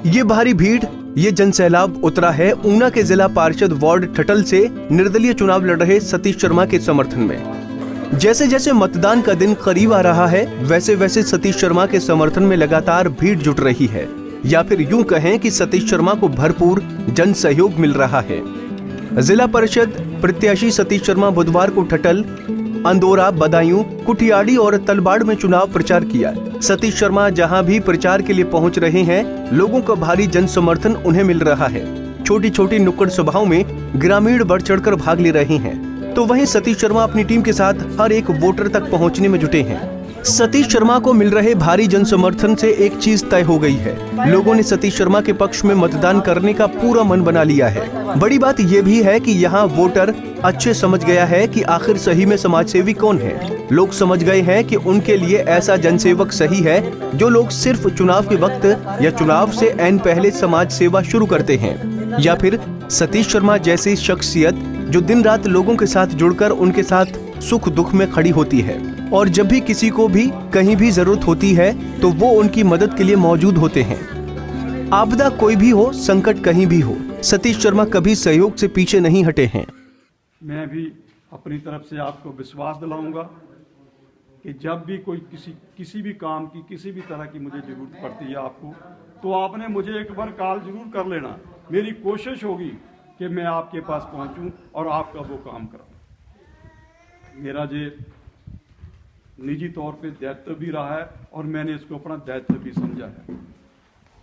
ये भारी भीड़, ये जनसैलाब उतरा है ऊना के जिला पार्षद वार्ड ठटल से निर्दलीय चुनाव लड़ रहे सतीश शर्मा के समर्थन में। जैसे जैसे मतदान का दिन करीब आ रहा है, वैसे वैसे सतीश शर्मा के समर्थन में लगातार भीड़ जुट रही है, या फिर यूं कहें कि सतीश शर्मा को भरपूर जन सहयोग मिल रहा है। जिला परिषद प्रत्याशी सतीश शर्मा बुधवार को ठटल, अंदोरा, बदायूं, कुठियाड़ी और तलबाड़ में चुनाव प्रचार किया। सतीश शर्मा जहां भी प्रचार के लिए पहुंच रहे हैं, लोगों का भारी जन समर्थन उन्हें मिल रहा है। छोटी छोटी नुक्कड़ सभाओं में ग्रामीण बढ़ चढ़कर भाग ले रहे हैं, तो वहीं सतीश शर्मा अपनी टीम के साथ हर एक वोटर तक पहुंचने में जुटे हैं। सतीश शर्मा को मिल रहे भारी जन समर्थन से एक चीज तय हो गई है, लोगों ने सतीश शर्मा के पक्ष में मतदान करने का पूरा मन बना लिया है। बड़ी बात यह भी है कि यहाँ वोटर अच्छे समझ गया है कि आखिर सही में समाजसेवी कौन है। लोग समझ गए हैं कि उनके लिए ऐसा जनसेवक सही है जो लोग सिर्फ चुनाव के वक्त या चुनाव से ऐन पहले समाज सेवा शुरू करते हैं, या फिर सतीश शर्मा जैसी शख्सियत जो दिन रात लोगों के साथ जुड़कर उनके साथ सुख दुख में खड़ी होती है, और जब भी किसी को भी कहीं भी जरूरत होती है तो वो उनकी मदद के लिए मौजूद होते हैं। आपदा कोई भी हो, संकट कहीं भी हो, सतीश शर्मा कभी सहयोग से पीछे नहीं हटे हैं। मैं भी अपनी तरफ से आपको विश्वास दिलाऊंगा कि जब भी कोई किसी भी काम की, किसी भी तरह की मुझे जरूरत पड़ती है आपको, तो आपने मुझे एक बार कॉल जरूर कर लेना। मेरी कोशिश होगी कि मैं आपके पास पहुंचूं और आपका वो काम कराऊं। मेरा जो निजी तौर पे दायित्व भी रहा है और मैंने इसको अपना दायित्व भी समझा है,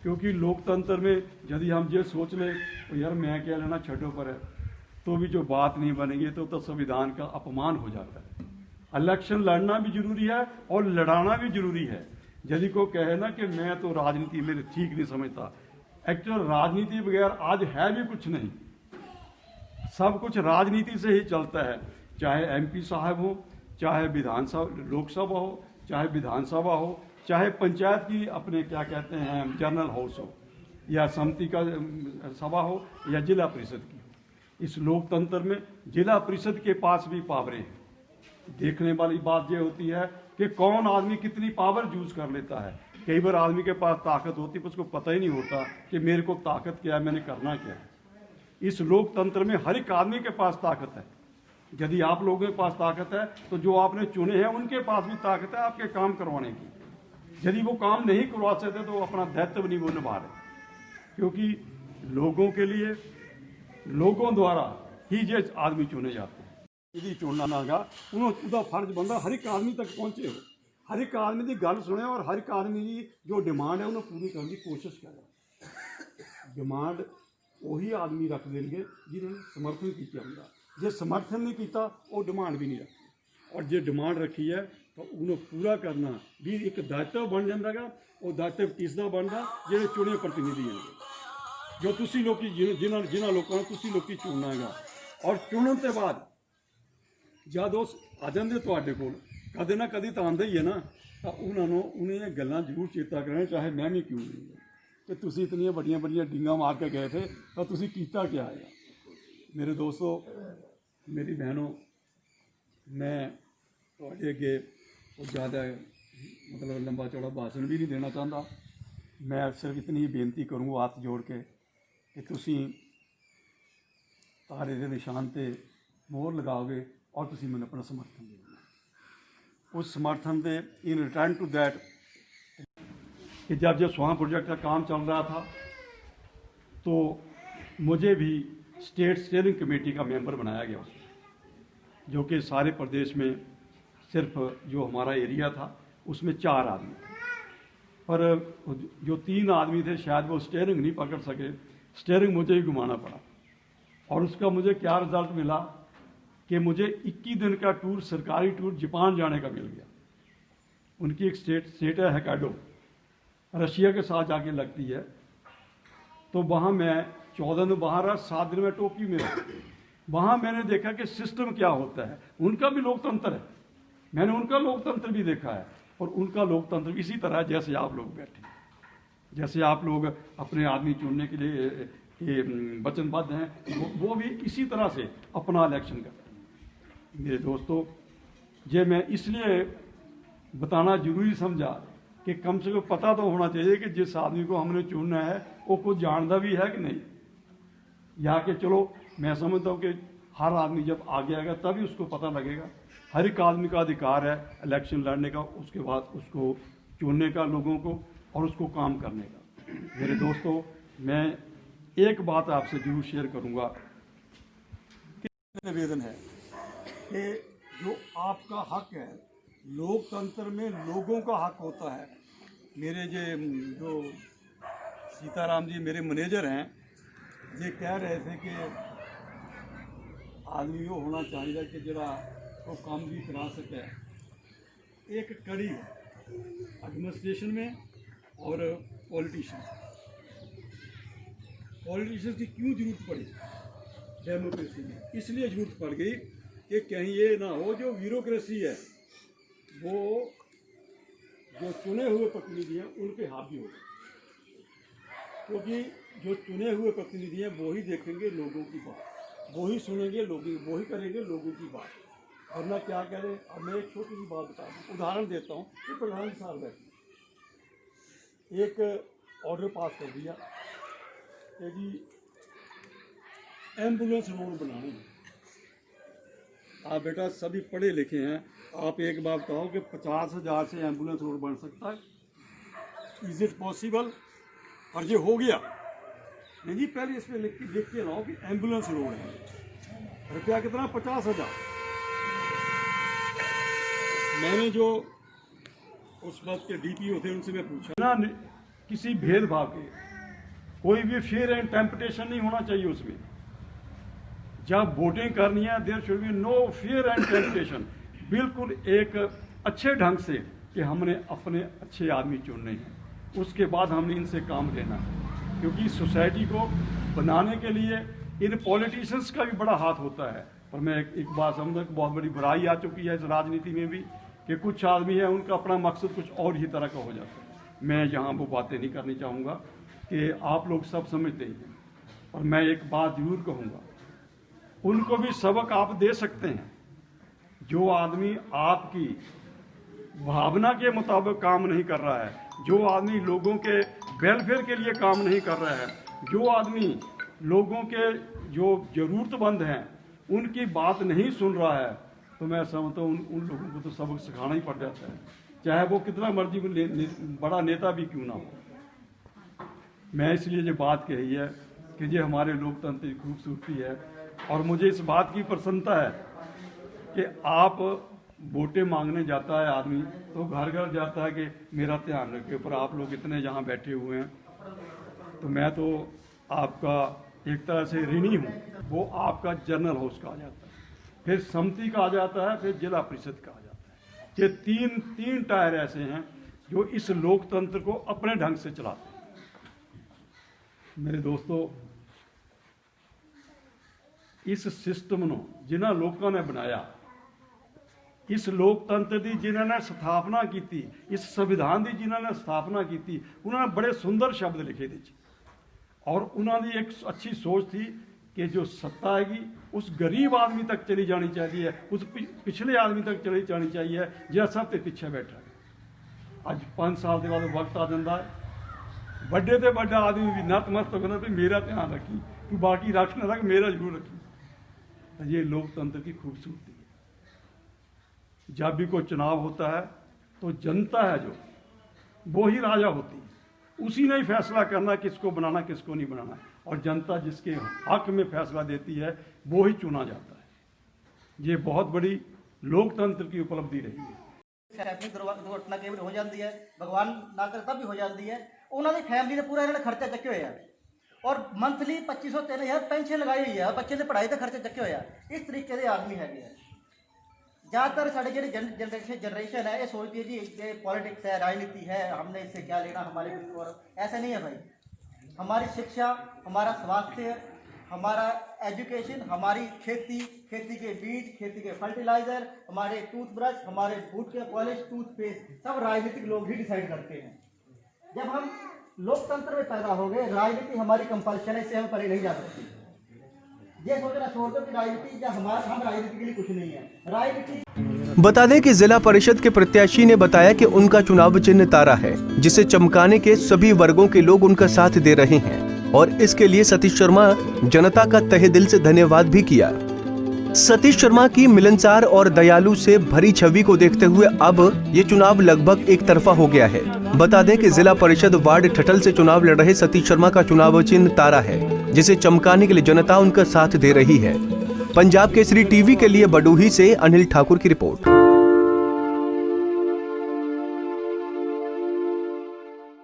क्योंकि लोकतंत्र में यदि हम ये सोच लें तो यार मैं क्या लेना छठों पर है, तो भी जो बात नहीं बनेगी तो संविधान का अपमान हो जाता है। इलेक्शन लड़ना भी जरूरी है और लड़ाना भी जरूरी है। यदि को कहे ना कि मैं तो राजनीति में ठीक नहीं समझता, एक्चुअल राजनीति बगैर आज है भी कुछ नहीं। सब कुछ राजनीति से ही चलता है, चाहे एमपी साहब हो, चाहे विधानसभा लोकसभा हो, चाहे विधानसभा हो, चाहे पंचायत की अपने क्या कहते हैं जनरल हाउस हो, या समिति का सभा हो, या जिला परिषद की हो। इस लोकतंत्र में जिला परिषद के पास भी पावरें हैं। देखने वाली बात यह होती है कि कौन आदमी कितनी पावर यूज कर लेता है। कई बार आदमी के पास ताकत होती है, उसको पता ही नहीं होता कि मेरे को ताकत क्या है, मैंने करना क्या है। इस लोकतंत्र में हर एक आदमी के पास ताकत है। यदि आप लोगों के पास ताकत है तो जो आपने चुने हैं उनके पास भी ताकत है आपके काम करवाने की। यदि वो काम नहीं करवा सकते तो अपना दायित्व नहीं वो निभा रहे, क्योंकि लोगों के लिए, लोगों द्वारा ही ये आदमी चुने जाते हैं। यदि चुनना नागा उनका फर्ज बनता हर एक आदमी तक पहुंचे हो, हर एक आदमी की गल सुने और हर एक आदमी की जो डिमांड है उन्हें पूरी करने की कोशिश करें। डिमांड वही आदमी रख देंगे जिन्होंने समर्थन किया होगा। जे समर्थन नहीं किया वो डिमांड भी नहीं रखी, और जे डिमांड रखी है तो उन्हें पूरा करना भी एक दायित्व बन जाएगा। और दायित्व किसका बनता जो चुने प्रतिनिधि हैं, जो तुसी लोग जिन्होंने लोगों तुसी लोग चुनना है। और चुनने के बाद जब आ जाते थोड़े को कदे ना कदे तो आंदा ही है ना, तो उन्हें गल्लां जरूर चेता करें, चाहे मैं भी क्यों नहीं है कि तुसी इतनी बड़िया बड़िया डींगा मार के गए थे तो तुसी कीता क्या है। मेरे दोस्तों, मेरी बहनों, मैं थोड़े अगे ज़्यादा मतलब लंबा चौड़ा भाषण भी नहीं देना चाहता। मैं सिर्फ इतनी ही बेनती करूँगा हाथ जोड़ के कि तुसी तारे के निशान पे मोहर लगाओगे और तुसी मैंने अपना समर्थन देना। उस समर्थन दे इन रिटर्न टू दैट कि जब स्वां प्रोजेक्ट का काम चल रहा था तो मुझे भी स्टेट स्टीयरिंग कमेटी का मेंबर बनाया गया, जो कि सारे प्रदेश में सिर्फ जो हमारा एरिया था उसमें 4 आदमी थे, पर जो 3 आदमी थे शायद वो स्टीयरिंग नहीं पकड़ सके, स्टीयरिंग मुझे ही घुमाना पड़ा। और उसका मुझे क्या रिजल्ट मिला कि मुझे 21 दिन का टूर, सरकारी टूर जापान जाने का मिल गया। उनकी एक स्टेट है होक्काइडो, रशिया के साथ जाके लगती है। तो वहाँ मैं 14 दिन बाहर रहा, 7 दिन में टोक्यो में रहा। वहाँ मैंने देखा कि सिस्टम क्या होता है। उनका भी लोकतंत्र है, मैंने उनका लोकतंत्र भी देखा है, और उनका लोकतंत्र इसी तरह है जैसे आप लोग बैठे, जैसे आप लोग अपने आदमी चुनने के लिए वचनबद्ध हैं, वो भी इसी तरह से अपना इलेक्शन करते हैं। मेरे दोस्तों, ये मैं इसलिए बताना जरूरी समझा कि कम से कम पता तो होना चाहिए कि जिस आदमी को हमने चुनना है वो कुछ जानता भी है कि नहीं। या कि चलो मैं समझता हूँ कि हर आदमी जब आगे आएगा तभी उसको पता लगेगा। हर एक आदमी का अधिकार है इलेक्शन लड़ने का, उसके बाद उसको चुनने का लोगों को और उसको काम करने का। मेरे दोस्तों, मैं एक बात आपसे जरूर शेयर करूँगा कि निवेदन है कि जो आपका हक है, लोकतंत्र में लोगों का हक होता है। मेरे जो सीताराम जी मेरे मैनेजर हैं, ये कह रहे थे कि आदमी को होना चाहिए कि जरा वो काम भी करा सके। एक कड़ी है एडमिनिस्ट्रेशन में और पॉलिटिशियंस की क्यों जरूरत पड़ी डेमोक्रेसी में? इसलिए जरूरत पड़ गई कि कहीं ये ना हो जो ब्यूरोक्रेसी है वो जो चुने हुए प्रतिनिधि हैं उन पे हावी हो, क्योंकि जो चुने हुए प्रतिनिधि हैं वो ही देखेंगे लोगों की बात, वो ही सुनेंगे लोगों, वो ही करेंगे लोगों की बात। वरना क्या कह रहे? अब मैं एक छोटी सी बात बता दूँ, उदाहरण देता हूँ कि प्रधान साहब बैठे एक ऑर्डर पास कर दिया कि जी एम्बुलेंस रोड बनाने हैं। आप बेटा सभी पढ़े लिखे हैं, आप एक बात बताओ कि 50,000 से एम्बुलेंस रोड बन सकता है? Is it possible? और ये हो गया नहीं जी, पहले इसमें लिख के लाओ कि एम्बुलेंस रोड है। रुपया कितना? 50,000। मैंने जो उस वक्त के डीपीओ थे उनसे मैं पूछा ना, किसी भेदभाव के कोई भी फेयर एंड टेम्पटेशन नहीं होना चाहिए उसमें। जब वोटिंग करनी है there should be no fear and temptation. बिल्कुल एक अच्छे ढंग से कि हमने अपने अच्छे आदमी चुनने हैं, उसके बाद हमने इनसे काम लेना है। क्योंकि सोसाइटी को बनाने के लिए इन पॉलिटिशियंस का भी बड़ा हाथ होता है। पर मैं एक बात समझता हूँ कि बहुत बड़ी बुराई आ चुकी है इस राजनीति में भी कि कुछ आदमी है उनका अपना मकसद कुछ और ही तरह का हो जाता है। मैं यहाँ वो बातें नहीं करनी चाहूँगा कि आप लोग सब समझते हैं। और मैं एक बात जरूर कहूँगा, उनको भी सबक आप दे सकते हैं। जो आदमी आपकी भावना के मुताबिक काम नहीं कर रहा है, जो आदमी लोगों के वेलफेयर के लिए काम नहीं कर रहा है, जो आदमी लोगों के जो ज़रूरतमंद हैं उनकी बात नहीं सुन रहा है, तो मैं समझता हूँ उन लोगों को तो सबक सिखाना ही पड़ जाता है, चाहे वो कितना मर्जी बड़ा नेता भी क्यों ना हो। मैं इसलिए ये बात कही है कि ये हमारे लोकतंत्र की खूबसूरती है। और मुझे इस बात की प्रसन्नता है कि आप वोटें मांगने जाता है आदमी तो घर घर जाता है कि मेरा ध्यान रखिए, पर आप लोग इतने यहाँ बैठे हुए हैं तो मैं तो आपका एक तरह से ऋणी हूँ। वो आपका जनरल हाउस का आ जाता है, फिर समिति का आ जाता है, फिर जिला परिषद का आ जाता है। ये तीन टायर ऐसे हैं जो इस लोकतंत्र को अपने ढंग से चलाते हैं। मेरे दोस्तों, इस सिस्टम ਨੂੰ जिन्हों लोगों ने बनाया, इस लोकतंत्र की जिन्होंने स्थापना की, इस संविधान की जिन्होंने स्थापना की, उन्होंने बड़े सुंदर शब्द लिखे थे और उन्होंने एक अच्छी सोच थी कि जो सत्ता हैगी उस गरीब आदमी तक चली जानी चाहिए, उस पिछले आदमी तक चली जानी चाहिए जो सब के पीछे बैठा है। अज 5 साल के बाद वक्त आ जाता है, बड़े तो बड़ा आदमी भी नतमस्तक होना भी मेरा ध्यान रखी, तू बाकी रख ना रख, मेरा जरूर रखी। ये लोकतंत्र की खूबसूरती है। जब भी कोई चुनाव होता है तो जनता है जो वो ही राजा होती है, उसी ने ही फैसला करना किसको बनाना किसको नहीं बनाना, और जनता जिसके हक में फैसला देती है वो ही चुना जाता है। ये बहुत बड़ी लोकतंत्र की उपलब्धि रही है। दुर्घटना कई हो जाती है, भगवान ना करे तब भी हो जाती है। उन्होंने फैमिली ने पूरा इन्होंने खर्चा चुके हुए है और मंथली 2500 3000 पेंशन लगाई हुई है, बच्चे ने पढ़ाई का खर्चा चुके हुए है। इस तरीके के आदमी है। ज़्यादातर साढ़े जी जनरेशन है ये सोचती है जी ये पॉलिटिक्स है, राजनीति है, हमने इससे क्या लेना, हमारे कुछ और ऐसा नहीं है भाई। हमारी शिक्षा, हमारा स्वास्थ्य, हमारा एजुकेशन, हमारी खेती के बीज, खेती के फर्टिलाइजर, हमारे टूथब्रश, हमारे बूट के पॉलिश, टूथपेस्ट सब राजनीतिक लोग ही डिसाइड करते हैं। जब हम लोकतंत्र में पैदा हो गए, राजनीति हमारी कंपल्शन है, इससे हम परे नहीं जा सकते। ये सोचना छोड़ दो कि राजनीति या हम राजनीति के लिए कुछ नहीं है। राजनीति बता दें कि जिला परिषद के प्रत्याशी ने बताया कि उनका चुनाव चिन्ह तारा है, जिसे चमकाने के सभी वर्गों के लोग उनका साथ दे रहे हैं और इसके लिए सतीश शर्मा जनता का तहे दिल से धन्यवाद भी किया। सतीश शर्मा की मिलनसार और दयालु से भरी छवि को देखते हुए अब ये चुनाव लगभग एक तरफा हो गया है। बता दें कि जिला परिषद वार्ड ठठल से चुनाव लड़ रहे सतीश शर्मा का चुनाव चिन्ह तारा है, जिसे चमकाने के लिए जनता उनका साथ दे रही है। पंजाब केसरी टीवी के लिए बडूही से अनिल ठाकुर की रिपोर्ट।